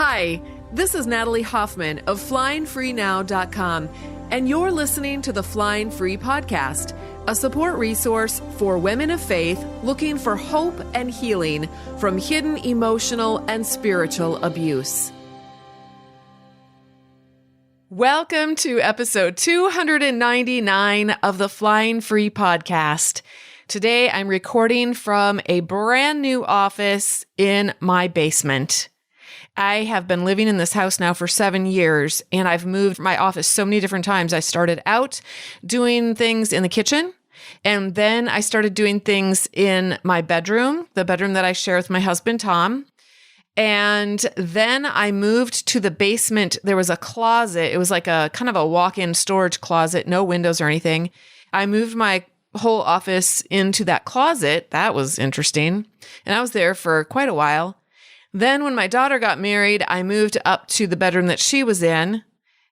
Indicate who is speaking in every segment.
Speaker 1: Hi, this is Natalie Hoffman of FlyingFreeNow.com, and you're listening to the Flying Free Podcast, a support resource for women of faith looking for hope and healing from hidden emotional and spiritual abuse. Welcome to episode 299 of the Flying Free Podcast. Today, I'm recording from a brand new office in my basement. I have been living in this house now for 7 years, and I've moved my office so many different times. I started out doing things in the kitchen, and then I started doing things in my bedroom, the bedroom that I share with my husband, Tom. And then I moved to the basement. There was a closet. It was like a kind of a walk-in storage closet, no windows or anything. I moved my whole office into that closet. That was interesting. And I was there for quite a while. Then when my daughter got married, I moved up to the bedroom that she was in.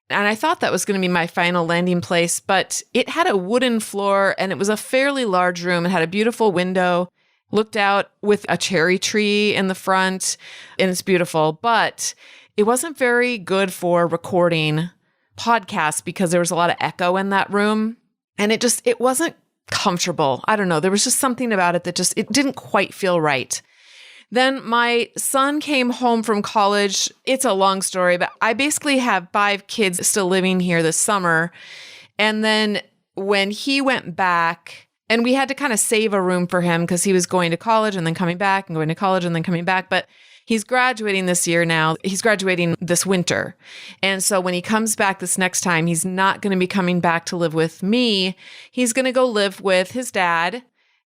Speaker 1: And I thought that was going to be my final landing place, but it had a wooden floor and it was a fairly large room. It had a beautiful window, looked out with a cherry tree in the front, and it's beautiful. But it wasn't very good for recording podcasts because there was a lot of echo in that room. And it wasn't comfortable. I don't know. There was just something about it that it didn't quite feel right. Then my son came home from college. It's a long story, but I basically have 5 kids still living here this summer. And then when he went back, and we had to kind of save a room for him because he was going to college and then coming back and going to college and then coming back. But he's graduating this year now. He's graduating this winter. And so when he comes back this next time, he's not going to be coming back to live with me. He's going to go live with his dad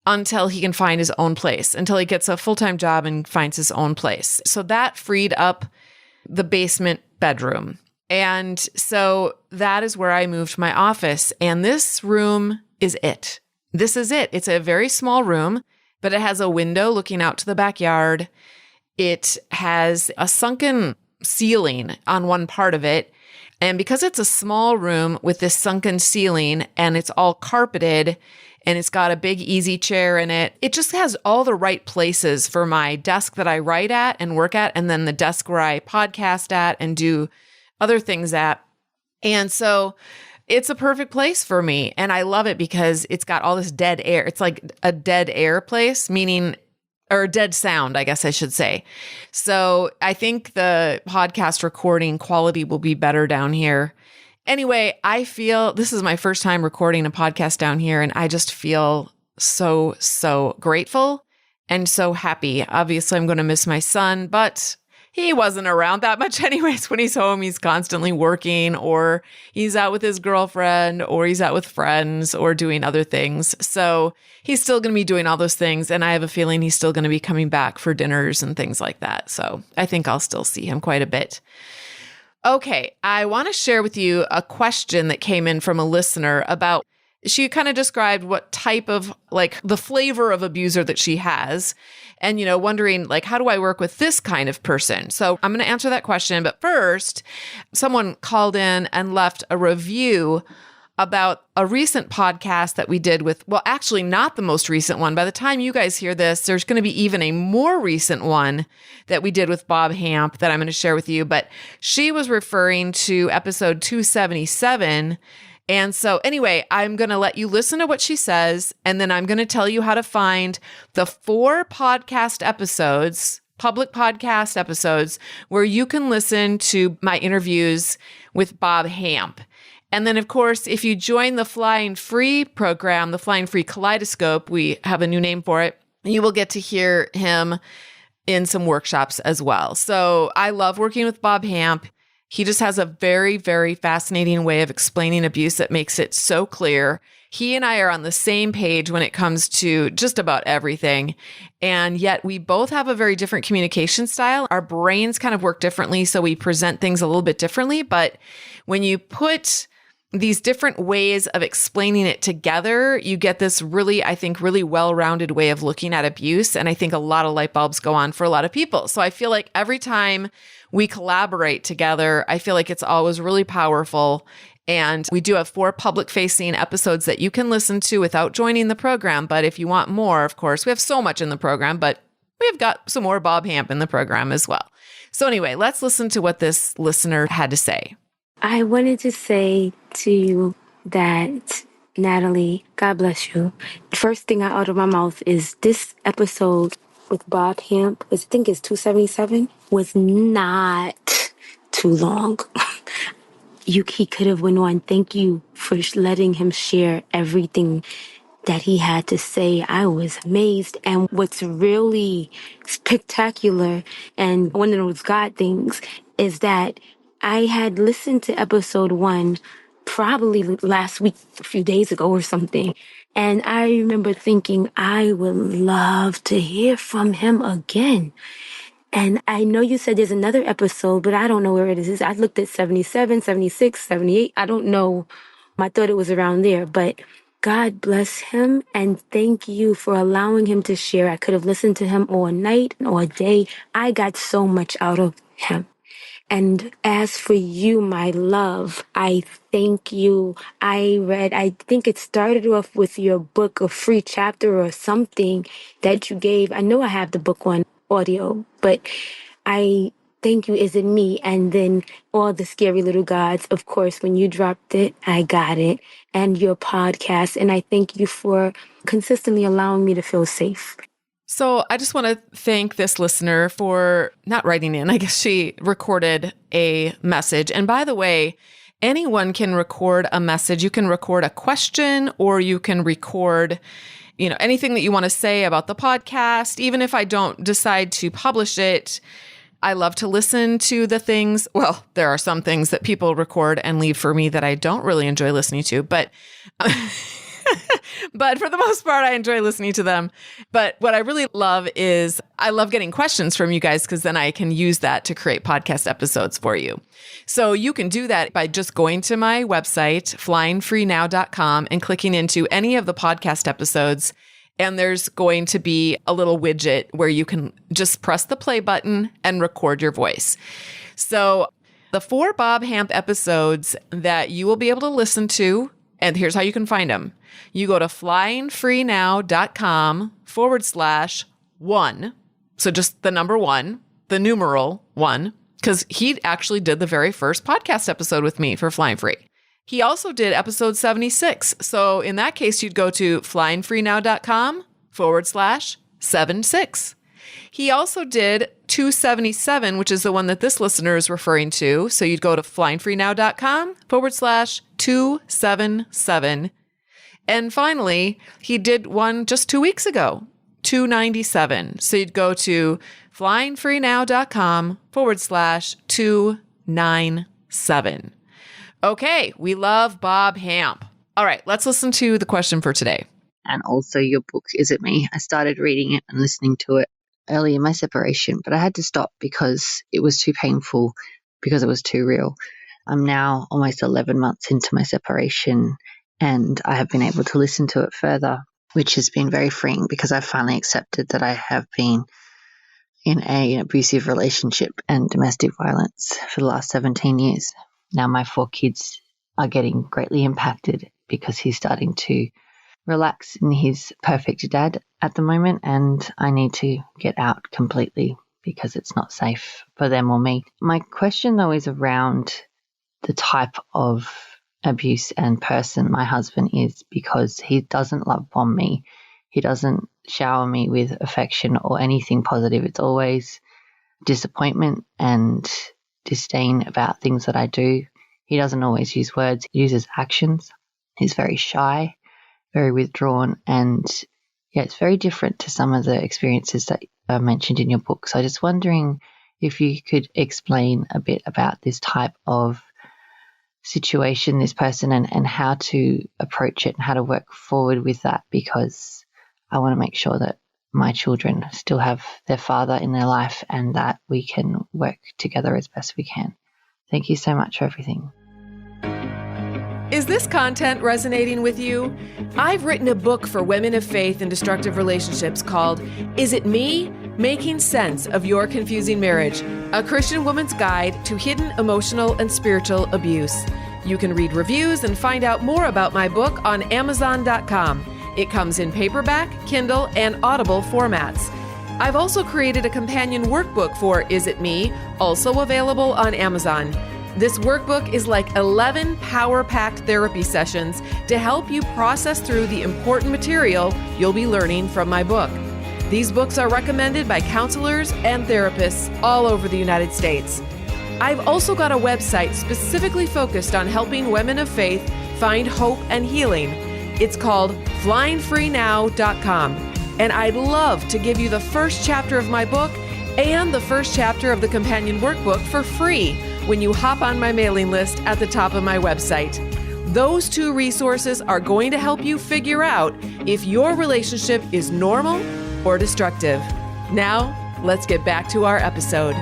Speaker 1: until he can find his own place, until he gets a full-time job and finds his own place. So that freed up the basement bedroom. And so that is where I moved my office. And this room is it. This is it. It's a very small room, but it has a window looking out to the backyard. It has a sunken ceiling on one part of it. And because it's a small room with this sunken ceiling and it's all carpeted, and it's got a big easy chair in it. It just has all the right places for my desk that I write at and work at, and then the desk where I podcast at and do other things at. And so it's a perfect place for me. And I love it because it's got all this dead air. It's like a dead air place, or dead sound, I guess I should say. So I think the podcast recording quality will be better down here. Anyway, I feel this is my first time recording a podcast down here, and I just feel so, so grateful and so happy. Obviously, I'm going to miss my son, but he wasn't around that much anyways. When he's home, he's constantly working, or he's out with his girlfriend, or he's out with friends, or doing other things. So he's still going to be doing all those things, and I have a feeling he's still going to be coming back for dinners and things like that. So I think I'll still see him quite a bit. Okay, I want to share with you a question that came in from a listener about, she kind of described what type of, the flavor of abuser that she has, and, wondering, how do I work with this kind of person? So I'm going to answer that question. But first, someone called in and left a review about a recent podcast that we did with, well, actually not the most recent one. By the time you guys hear this, there's going to be even a more recent one that we did with Bob Hamp that I'm going to share with you. But she was referring to episode 277. And so anyway, I'm going to let you listen to what she says, and then I'm going to tell you how to find the 4 podcast episodes, public podcast episodes, where you can listen to my interviews with Bob Hamp. And then, of course, if you join the Flying Free program, the Flying Free Kaleidoscope, we have a new name for it, you will get to hear him in some workshops as well. So I love working with Bob Hamp. He just has a very, very fascinating way of explaining abuse that makes it so clear. He and I are on the same page when it comes to just about everything. And yet we both have a very different communication style. Our brains kind of work differently, so we present things a little bit differently. But when you put these different ways of explaining it together, you get this really, I think, really well-rounded way of looking at abuse. And I think a lot of light bulbs go on for a lot of people. So I feel like every time we collaborate together, I feel like it's always really powerful. And we do have 4 public-facing episodes that you can listen to without joining the program. But if you want more, of course, we have so much in the program, but we've got some more Bob Hamp in the program as well. So anyway, let's listen to what this listener had to say.
Speaker 2: I wanted to say to you that, Natalie, God bless you. The first thing out of my mouth is this episode with Bob Hamp, I think it's 277, was not too long. He could have went on. Thank you for letting him share everything that he had to say. I was amazed. And what's really spectacular and one of those God things is that I had listened to episode 1 probably last week, a few days ago or something. And I remember thinking, I would love to hear from him again. And I know you said there's another episode, but I don't know where it is. I looked at 77, 76, 78. I don't know. I thought it was around there, but God bless him. And thank you for allowing him to share. I could have listened to him all night or all day. I got so much out of him. And as for you, my love, I thank you. I think it started off with your book, a free chapter or something that you gave. I know I have the book on audio, but I thank you. Is it me? And then all the scary little gods. Of course, when you dropped it, I got it. And your podcast. And I thank you for consistently allowing me to feel safe.
Speaker 1: So I just want to thank this listener for not writing in. I guess she recorded a message. And by the way, anyone can record a message. You can record a question, or you can record, anything that you want to say about the podcast. Even if I don't decide to publish it, I love to listen to the things. Well, there are some things that people record and leave for me that I don't really enjoy listening to, but but for the most part, I enjoy listening to them. But what I really love is I love getting questions from you guys, because then I can use that to create podcast episodes for you. So you can do that by just going to my website, flyingfreenow.com, and clicking into any of the podcast episodes. And there's going to be a little widget where you can just press the play button and record your voice. So the 4 Bob Hamp episodes that you will be able to listen to, and here's how you can find them. You go to flyingfreenow.com/1. So just the number 1, the numeral 1, because he actually did the very first podcast episode with me for Flying Free. He also did episode 76. So in that case, you'd go to flyingfreenow.com/76. He also did 277, which is the one that this listener is referring to. So you'd go to flyingfreenow.com/277. And finally, he did one just 2 weeks ago, 297. So you'd go to flyingfreenow.com/297. Okay, we love Bob Hamp. All right, let's listen to the question for today.
Speaker 3: And also your book, Is It Me? I started reading it and listening to it early in my separation, but I had to stop because it was too painful, because it was too real. I'm now almost 11 months into my separation, and I have been able to listen to it further, which has been very freeing, because I've finally accepted that I have been in an abusive relationship and domestic violence for the last 17 years. Now my 4 kids are getting greatly impacted because he's starting to relax in his perfect dad at the moment, and I need to get out completely because it's not safe for them or me. My question though is around the type of abuse and person my husband is, because he doesn't love bomb me. He doesn't shower me with affection or anything positive. It's always disappointment and disdain about things that I do. He doesn't always use words, he uses actions. He's very shy, very withdrawn, and it's very different to some of the experiences that are mentioned in your book. So I'm just wondering if you could explain a bit about this type of situation, this person, and how to approach it and how to work forward with that, because I want to make sure that my children still have their father in their life and that we can work together as best we can. Thank you so much for everything.
Speaker 1: Is this content resonating with you? I've written a book for women of faith in destructive relationships called Is It Me? Making Sense of Your Confusing Marriage, a Christian woman's guide to hidden emotional and spiritual abuse. You can read reviews and find out more about my book on Amazon.com. It comes in paperback, Kindle, and Audible formats. I've also created a companion workbook for Is It Me, also available on Amazon. This workbook is like 11 power-packed therapy sessions to help you process through the important material you'll be learning from my book. These books are recommended by counselors and therapists all over the United States. I've also got a website specifically focused on helping women of faith find hope and healing. It's called flyingfreenow.com, and I'd love to give you the first chapter of my book and the first chapter of the companion workbook for free when you hop on my mailing list at the top of my website. Those two resources are going to help you figure out if your relationship is normal or destructive. Now, let's get back to our episode.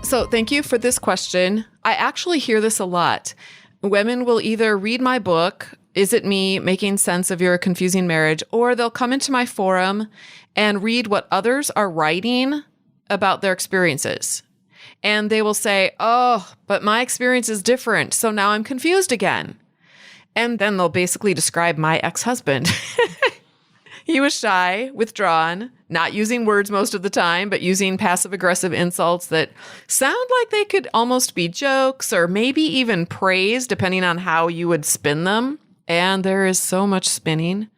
Speaker 1: So thank you for this question. I actually hear this a lot. Women will either read my book, Is It Me? Making Sense of Your Confusing Marriage, or they'll come into my forum and read what others are writing about their experiences. And they will say, oh, but my experience is different, so now I'm confused again. And then they'll basically describe my ex-husband. He was shy, withdrawn, not using words most of the time, but using passive-aggressive insults that sound like they could almost be jokes or maybe even praise, depending on how you would spin them. And there is so much spinning.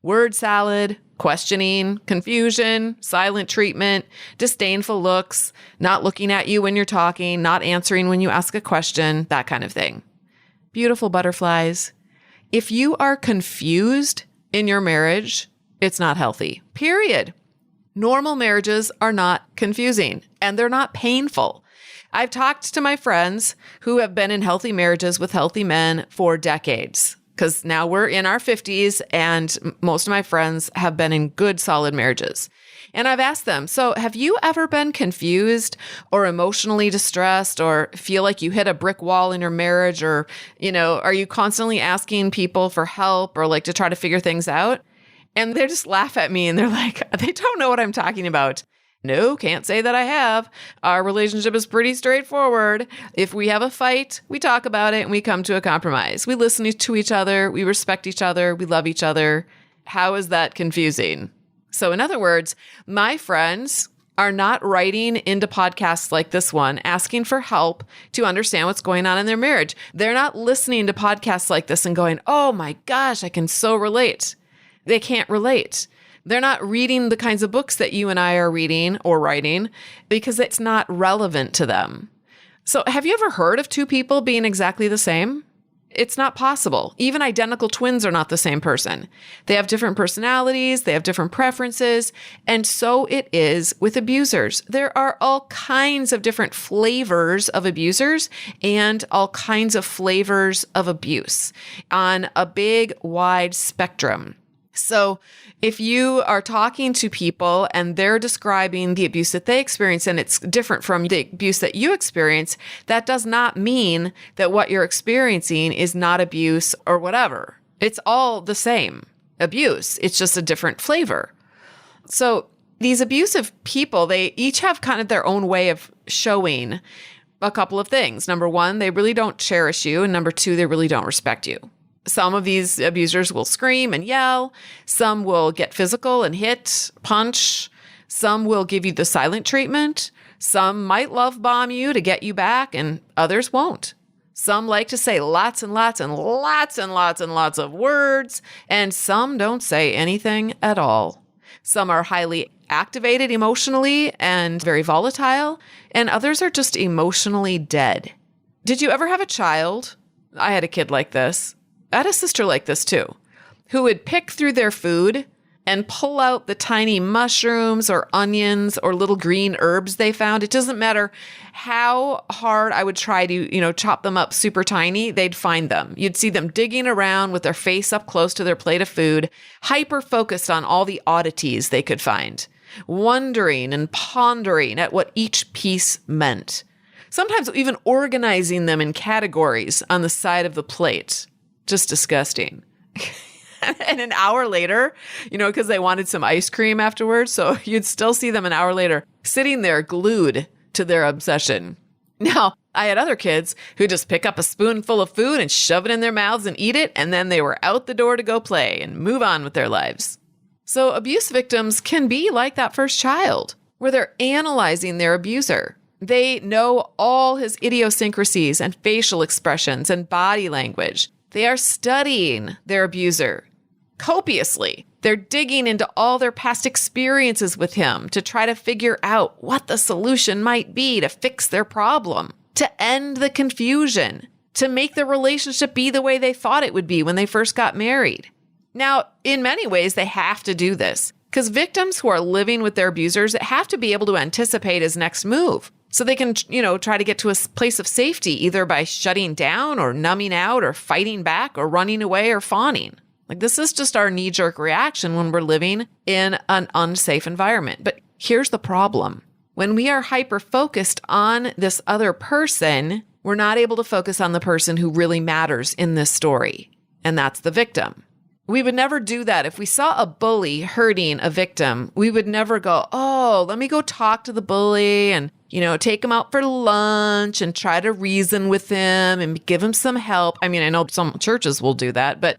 Speaker 1: Word salad, questioning, confusion, silent treatment, disdainful looks, not looking at you when you're talking, not answering when you ask a question, that kind of thing. Beautiful butterflies. If you are confused in your marriage, it's not healthy, period. Normal marriages are not confusing and they're not painful. I've talked to my friends who have been in healthy marriages with healthy men for decades, because now we're in our 50s and most of my friends have been in good, solid marriages. And I've asked them, so have you ever been confused or emotionally distressed or feel like you hit a brick wall in your marriage? Or, are you constantly asking people for help or like to try to figure things out? And they just laugh at me and they're like, they don't know what I'm talking about. No, can't say that I have. Our relationship is pretty straightforward. If we have a fight, we talk about it and we come to a compromise. We listen to each other. We respect each other. We love each other. How is that confusing? So in other words, my friends are not writing into podcasts like this one, asking for help to understand what's going on in their marriage. They're not listening to podcasts like this and going, oh my gosh, I can so relate. They can't relate. They're not reading the kinds of books that you and I are reading or writing because it's not relevant to them. So have you ever heard of two people being exactly the same? It's not possible. Even identical twins are not the same person. They have different personalities, they have different preferences, and so it is with abusers. There are all kinds of different flavors of abusers and all kinds of flavors of abuse on a big, wide spectrum. So if you are talking to people and they're describing the abuse that they experience and it's different from the abuse that you experience, that does not mean that what you're experiencing is not abuse or whatever. It's all the same abuse. It's just a different flavor. So these abusive people, they each have kind of their own way of showing a couple of things. Number one, they really don't cherish you. And number two, they really don't respect you. Some of these abusers will scream and yell. Some will get physical and hit, punch. Some will give you the silent treatment. Some might love bomb you to get you back, and others won't. Some like to say lots and lots and lots and lots and lots of words, and some don't say anything at all. Some are highly activated emotionally and very volatile, and others are just emotionally dead. Did you ever have a child? I had a kid like this. I had a sister like this too, who would pick through their food and pull out the tiny mushrooms or onions or little green herbs they found. It doesn't matter how hard I would try to, chop them up super tiny, they'd find them. You'd see them digging around with their face up close to their plate of food, hyper focused on all the oddities they could find, wondering and pondering at what each piece meant. Sometimes even organizing them in categories on the side of the plate. Just disgusting. And an hour later, because they wanted some ice cream afterwards, so you'd still see them an hour later sitting there glued to their obsession. Now, I had other kids who just pick up a spoonful of food and shove it in their mouths and eat it, and then they were out the door to go play and move on with their lives. So abuse victims can be like that first child, where they're analyzing their abuser. They know all his idiosyncrasies and facial expressions and body language. They are studying their abuser copiously. They're digging into all their past experiences with him to try to figure out what the solution might be to fix their problem, to end the confusion, to make the relationship be the way they thought it would be when they first got married. Now, in many ways, they have to do this because victims who are living with their abusers have to be able to anticipate his next move. So they can, try to get to a place of safety, either by shutting down or numbing out or fighting back or running away or fawning. Like, this is just our knee-jerk reaction when we're living in an unsafe environment. But here's the problem. When we are hyper-focused on this other person, we're not able to focus on the person who really matters in this story, and that's the victim. We would never do that. If we saw a bully hurting a victim, we would never go, oh, let me go talk to the bully and, take him out for lunch and try to reason with him and give him some help. I mean, I know some churches will do that, but,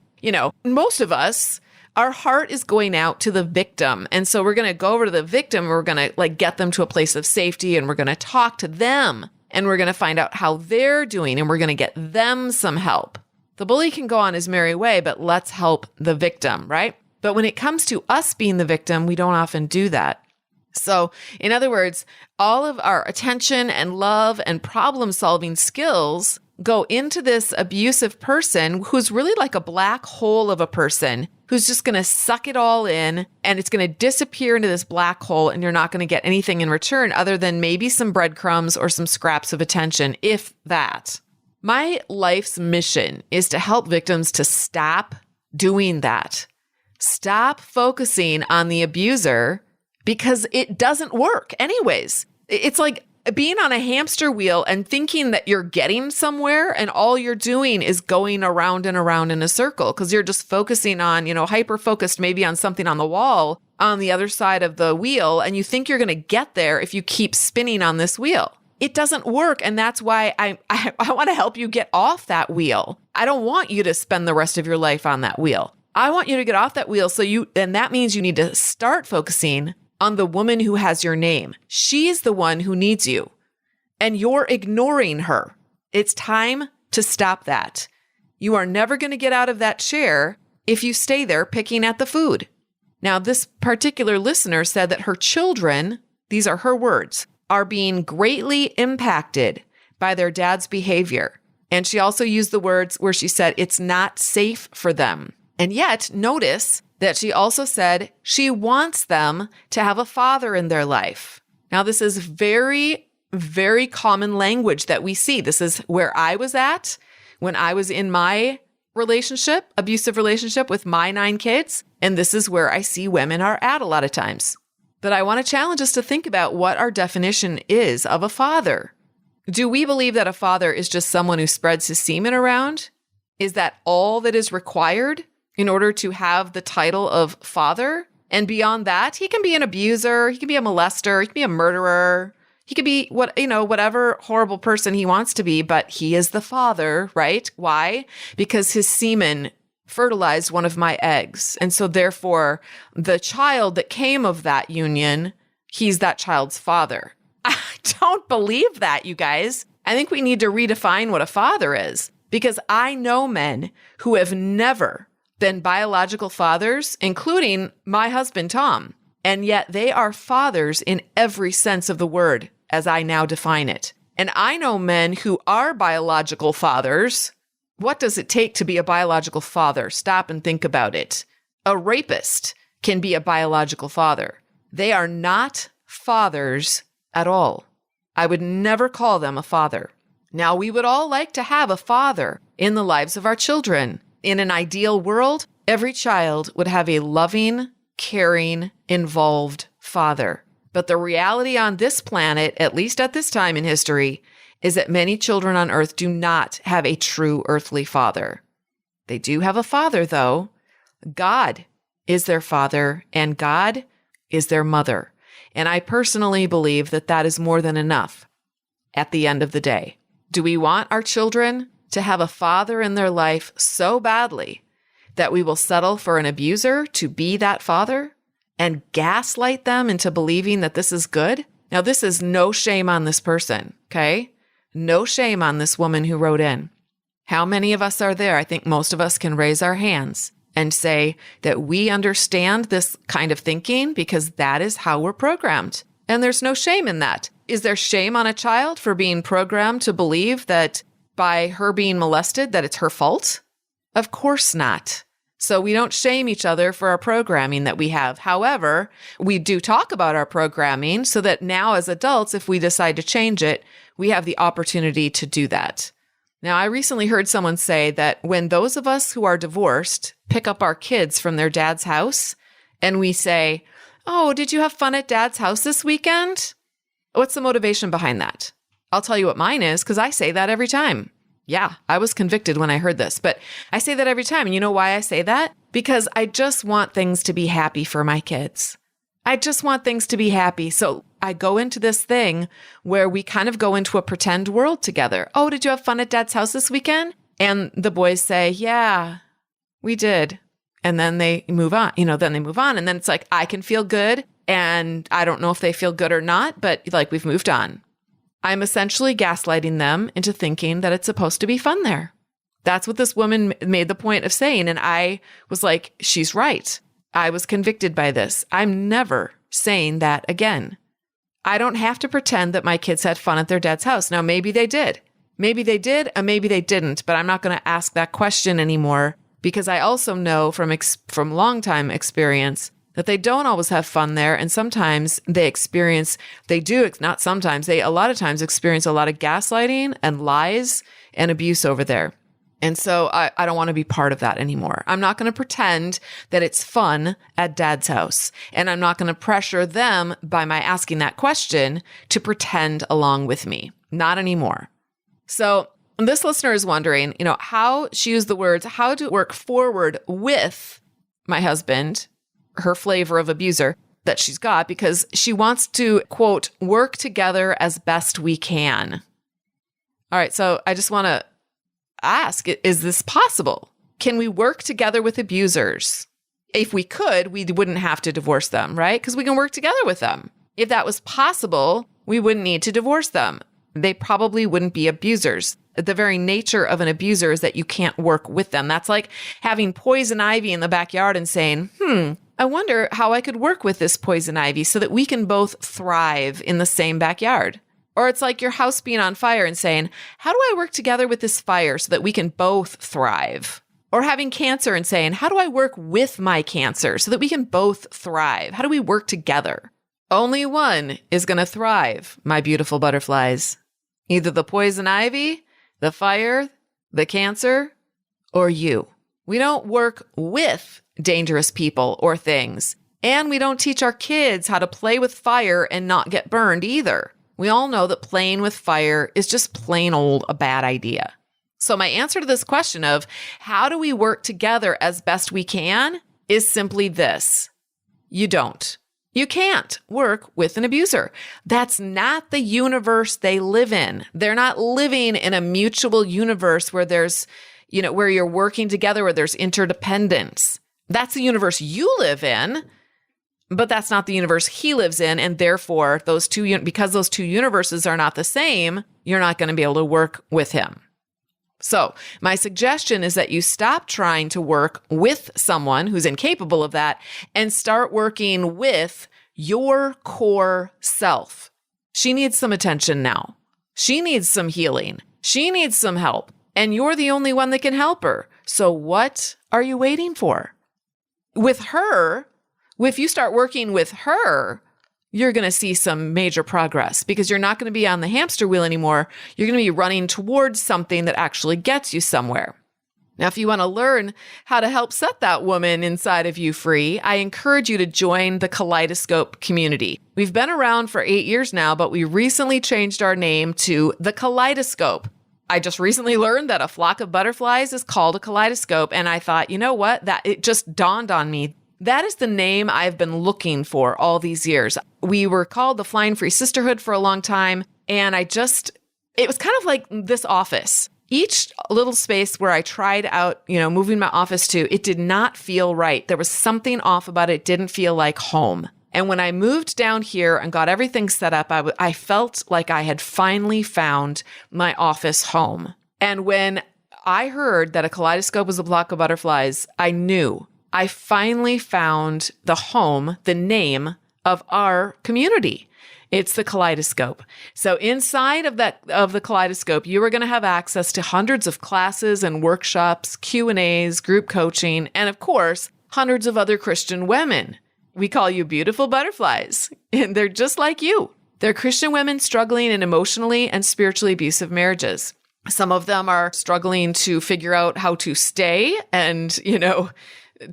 Speaker 1: most of us, our heart is going out to the victim. And so we're going to go over to the victim. We're going to get them to a place of safety and we're going to talk to them and we're going to find out how they're doing and we're going to get them some help. The bully can go on his merry way, but let's help the victim, right? But when it comes to us being the victim, we don't often do that. So, in other words, all of our attention and love and problem-solving skills go into this abusive person who's really like a black hole of a person who's just going to suck it all in and it's going to disappear into this black hole and you're not going to get anything in return other than maybe some breadcrumbs or some scraps of attention, if that. My life's mission is to help victims to stop doing that. Stop focusing on the abuser because it doesn't work anyways. It's like being on a hamster wheel and thinking that you're getting somewhere and all you're doing is going around and around in a circle because you're just focusing on, hyper-focused maybe on something on the wall on the other side of the wheel and you think you're going to get there if you keep spinning on this wheel. It doesn't work. And that's why I want to help you get off that wheel. I don't want you to spend the rest of your life on that wheel. I want you to get off that wheel. And that means you need to start focusing on the woman who has your name. She's the one who needs you and you're ignoring her. It's time to stop that. You are never going to get out of that chair if you stay there picking at the food. Now, this particular listener said that her children, these are her words, are being greatly impacted by their dad's behavior. And she also used the words where she said it's not safe for them. And yet, notice that she also said she wants them to have a father in their life. Now, this is very, very common language that we see. This is where I was at when I was in my abusive relationship with my 9 kids. And this is where I see women are at a lot of times. But I want to challenge us to think about what our definition is of a father. Do we believe that a father is just someone who spreads his semen around? Is that all that is required in order to have the title of father? And beyond that, he can be an abuser, he can be a molester, he can be a murderer, he could be whatever horrible person he wants to be, but he is the father, right? Why? Because his semen fertilized one of my eggs. And so therefore, the child that came of that union, he's that child's father. I don't believe that, you guys. I think we need to redefine what a father is because I know men who have never been biological fathers, including my husband, Tom. And yet they are fathers in every sense of the word, as I now define it. And I know men who are biological fathers. What does it take to be a biological father? Stop and think about it. A rapist can be a biological father. They are not fathers at all. I would never call them a father. Now, we would all like to have a father in the lives of our children. In an ideal world, every child would have a loving, caring, involved father. But the reality on this planet, at least at this time in history, is that many children on earth do not have a true earthly father. They do have a father, though. God is their father, and God is their mother. And I personally believe that that is more than enough at the end of the day. Do we want our children to have a father in their life so badly that we will settle for an abuser to be that father? and gaslight them into believing that this is good. Now, this is no shame on this person, okay? No shame on this woman who wrote in. How many of us are there? I think most of us can raise our hands and say that we understand this kind of thinking because that is how we're programmed. And there's no shame in that. Is there shame on a child for being programmed to believe that by her being molested, that it's her fault? Of course not. So we don't shame each other for our programming that we have. However, we do talk about our programming so that now as adults, if we decide to change it, we have the opportunity to do that. Now, I recently heard someone say that when those of us who are divorced pick up our kids from their dad's house and we say, "Oh, did you have fun at dad's house this weekend?" What's the motivation behind that? I'll tell you what mine is, because I say that every time. Yeah, I was convicted when I heard this, but I say that every time. And you know why I say that? Because I just want things to be happy for my kids. I just want things to be happy. So I go into this thing where we kind of go into a pretend world together. "Oh, did you have fun at dad's house this weekend?" And the boys say, "Yeah, we did." And then they move on, then they move on. And then it's like, I can feel good. And I don't know if they feel good or not, but like we've moved on. I'm essentially gaslighting them into thinking that it's supposed to be fun there. That's what this woman made the point of saying. And I was like, she's right. I was convicted by this. I'm never saying that again. I don't have to pretend that my kids had fun at their dad's house. Now, maybe they did. Maybe they did, and maybe they didn't, but I'm not going to ask that question anymore because I also know from long time experience that they don't always have fun there. And sometimes they a lot of times experience a lot of gaslighting and lies and abuse over there. And so I don't want to be part of that anymore. I'm not going to pretend that it's fun at dad's house. And I'm not going to pressure them by my asking that question to pretend along with me. Not anymore. So this listener is wondering, how she used the words, how to work forward with my husband, her flavor of abuser that she's got, because she wants to, quote, work together as best we can. All right. So I just want to ask, is this possible? Can we work together with abusers? If we could, we wouldn't have to divorce them, right? Because we can work together with them. If that was possible, we wouldn't need to divorce them. They probably wouldn't be abusers. The very nature of an abuser is that you can't work with them. That's like having poison ivy in the backyard and saying, I wonder how I could work with this poison ivy so that we can both thrive in the same backyard. Or it's like your house being on fire and saying, how do I work together with this fire so that we can both thrive? Or having cancer and saying, how do I work with my cancer so that we can both thrive? How do we work together? Only one is going to thrive, my beautiful butterflies. Either the poison ivy, the fire, the cancer, or you. We don't work with dangerous people or things. And we don't teach our kids how to play with fire and not get burned either. We all know that playing with fire is just plain old a bad idea. So my answer to this question of how do we work together as best we can is simply this. You don't. You can't work with an abuser. That's not the universe they live in. They're not living in a mutual universe where there's, where you're working together, where there's interdependence. That's the universe you live in, but that's not the universe he lives in. And therefore, because those two universes are not the same, you're not going to be able to work with him. So my suggestion is that you stop trying to work with someone who's incapable of that and start working with your core self. She needs some attention now. She needs some healing. She needs some help. And you're the only one that can help her. So what are you waiting for? With her, if you start working with her, you're going to see some major progress because you're not going to be on the hamster wheel anymore. You're going to be running towards something that actually gets you somewhere. Now, if you want to learn how to help set that woman inside of you free, I encourage you to join the Kaleidoscope community. We've been around for 8 years now, but we recently changed our name to the Kaleidoscope. I just recently learned that a flock of butterflies is called a kaleidoscope. And I thought, you know what? It just dawned on me. That is the name I've been looking for all these years. We were called the Flying Free Sisterhood for a long time. And it was kind of like this office. each little space where I tried out, moving my office to, it did not feel right. There was something off about it. It didn't feel like home. And when I moved down here and got everything set up, I felt like I had finally found my office home. And when I heard that a kaleidoscope was a block of butterflies, I knew I finally found the home, the name of our community. It's the Kaleidoscope. So inside of the Kaleidoscope, you are going to have access to hundreds of classes and workshops, Q&As, group coaching, and of course, hundreds of other Christian women. We call you beautiful butterflies, and they're just like you. They're Christian women struggling in emotionally and spiritually abusive marriages. Some of them are struggling to figure out how to stay and,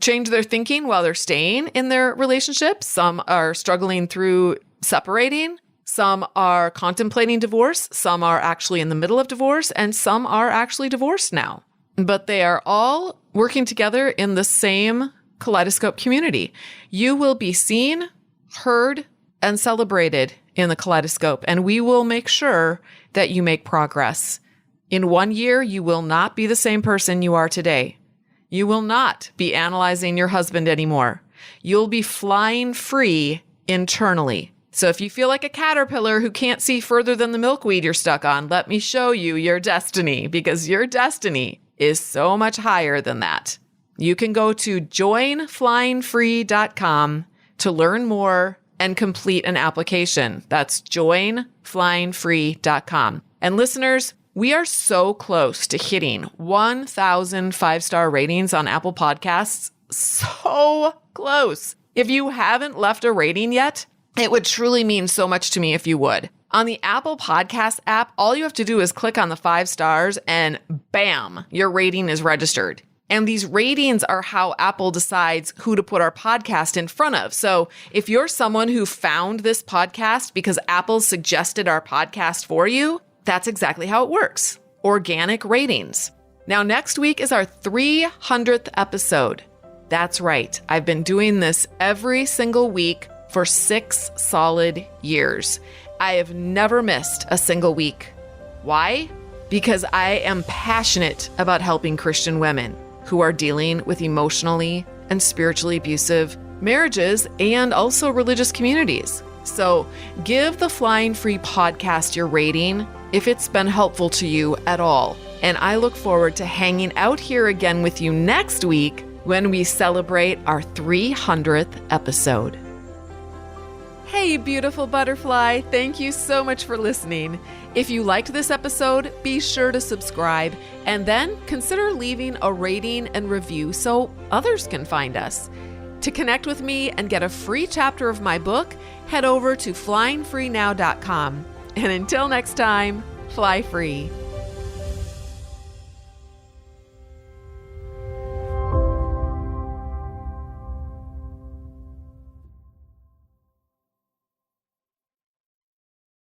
Speaker 1: change their thinking while they're staying in their relationship. Some are struggling through separating. Some are contemplating divorce. Some are actually in the middle of divorce, and some are actually divorced now. But they are all working together in the same Kaleidoscope community. You will be seen, heard, and celebrated in the Kaleidoscope, and we will make sure that you make progress. In 1 year, you will not be the same person you are today. You will not be analyzing your husband anymore. You'll be flying free internally. So if you feel like a caterpillar who can't see further than the milkweed you're stuck on, let me show you your destiny, because your destiny is so much higher than that. You can go to joinflyingfree.com to learn more and complete an application. That's joinflyingfree.com. And listeners, we are so close to hitting 1,000 5-star ratings on Apple Podcasts. So close. If you haven't left a rating yet, it would truly mean so much to me if you would. On the Apple Podcast app, all you have to do is click on the 5 stars and bam, your rating is registered. And these ratings are how Apple decides who to put our podcast in front of. So if you're someone who found this podcast because Apple suggested our podcast for you, that's exactly how it works. Organic ratings. Now, next week is our 300th episode. That's right. I've been doing this every single week for 6 solid years. I have never missed a single week. Why? Because I am passionate about helping Christian women who are dealing with emotionally and spiritually abusive marriages and also religious communities. So give the Flying Free podcast your rating if it's been helpful to you at all. And I look forward to hanging out here again with you next week when we celebrate our 300th episode. Hey, beautiful butterfly. Thank you so much for listening. If you liked this episode, be sure to subscribe and then consider leaving a rating and review so others can find us. To connect with me and get a free chapter of my book, head over to flyingfreenow.com. And until next time, fly free.